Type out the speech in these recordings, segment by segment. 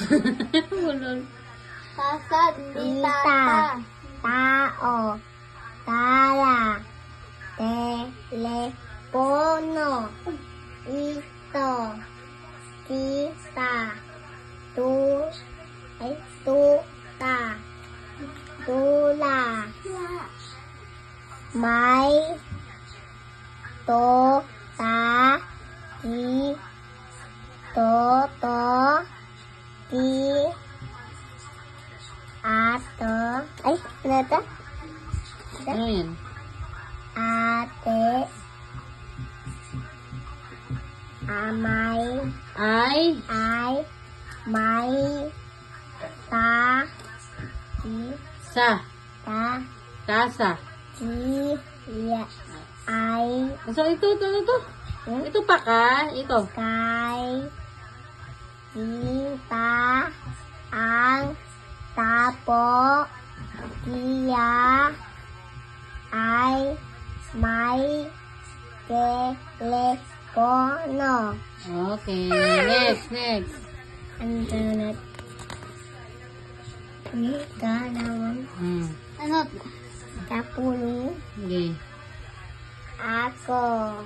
Bulol. Sandita. Tao. Tala. Telepono. Ito. Kita. Tuta. Tula. May. Ta. Ki. To. Ki. Ato. Ay, ano ito? Ano yan? Ate. Amay. Ay. May. Ta. Ki. Sa. Ta. Kasa. Ki. Ya. Ay. So, ito. Ito pa ka. Ito. Kay. Kita. Ang. Tapo. Kiya. Ay. May. Telepono. Okay. Next. Internet. Ini ka naman. Ano? Kapulong. Okay. Ako.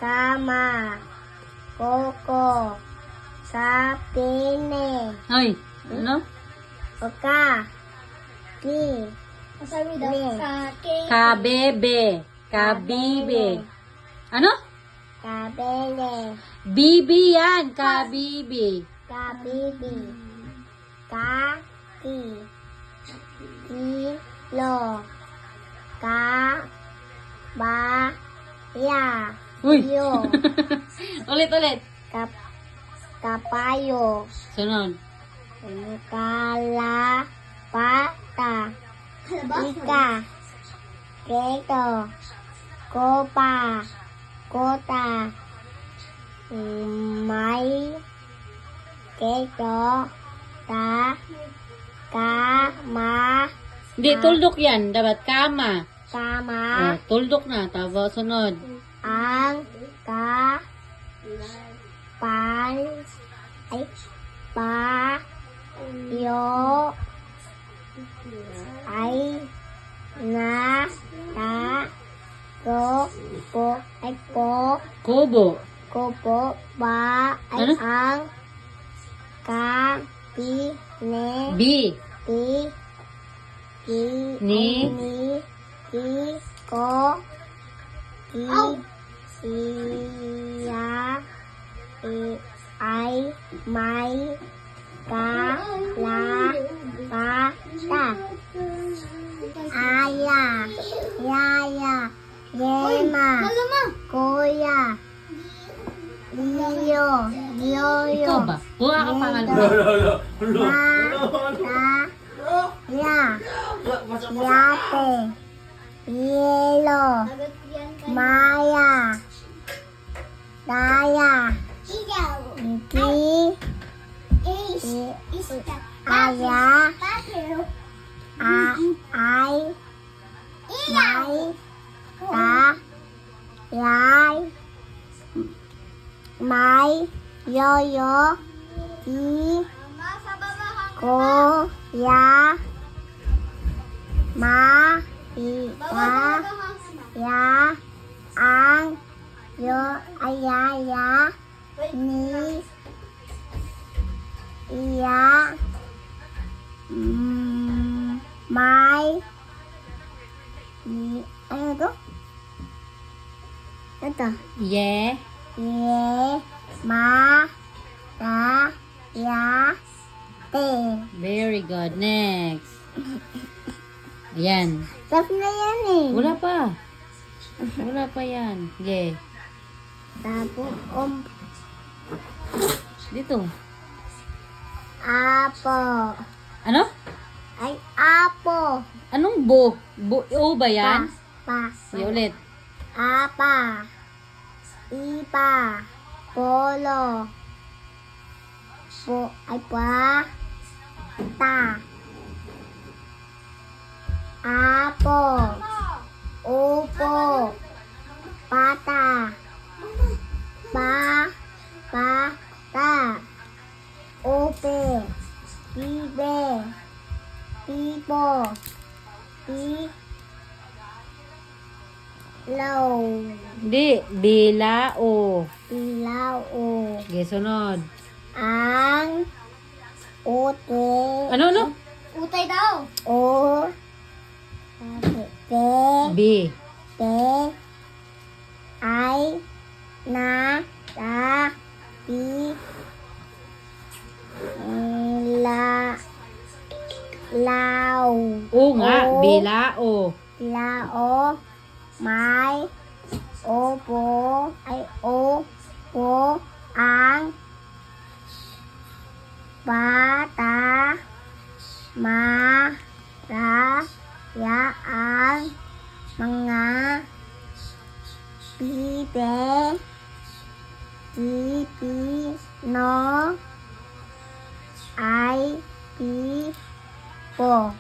Kama. Koko. Sapine. Hoy. Ano? Oka. Ki. Sabi daw, Ne. Kabebe. Kabibe. Ano? Kabele. Bibi yan. Kabibi. Kabibi. Kaki. Kilo. Kabaya. Uy. Yo. ulit. Kapayo. Sunod. Kalapata. Ika. Keto. Kopa. Kota. May. Keto. Kama. Hindi, tuldok yan. Dapat kama. Kama. Tuldok na. Tapos sunod. Ang. Pan. Ay. Yo. Ay. Na. Po. Ay po. Kubo. Kopo. Ba. Ay Ano? ang. Ne. B. Ki. Ni. Ki. Ko. Ki. Siya. Ay. May. Pata. Aya. Yaya. Yema. Kuya. Liyo. Yoyo. Ikaw ba? Buha ka pangalan. Ya. Yate. Yelo. Maya. Daya. Iki. Aya. Ay. Yay. Yay. May. Yoyo. Ko. Ya. Ma. Ya. Ang. Yo. Ayaya. Ni. Iya. May. Ano to? Ito. Ye. Ye. Ma. Ta. Ya. Te. Very good. Next. Ayan. Tapos na yan eh. Wala pa. Wala pa yan. Sige. Tapos, Dito. apo. Ano? Ay, apo. Anong bo? O ba yan? Pa. Sige ulit. Apa. Ipa. Polo. Ay, pa. Ta. Apo. Upo. Pata. Ta. Upe. ปีเบปีโบปีเล่า Di. Bilao. ปีเล่าโอ Okay, sunod. อังโอเต Ano, ano? Utay daw. O. Te. B. Te. Ay. Na. Ta. Pi. La. Lao. O nga. O. Bilao. Lao. Mai. Opo. Ay. O. Po. Ang. Bata. Ma. Ra. Yaan. Mga. Pipe. Pipi. No. Ay. Pi. Po.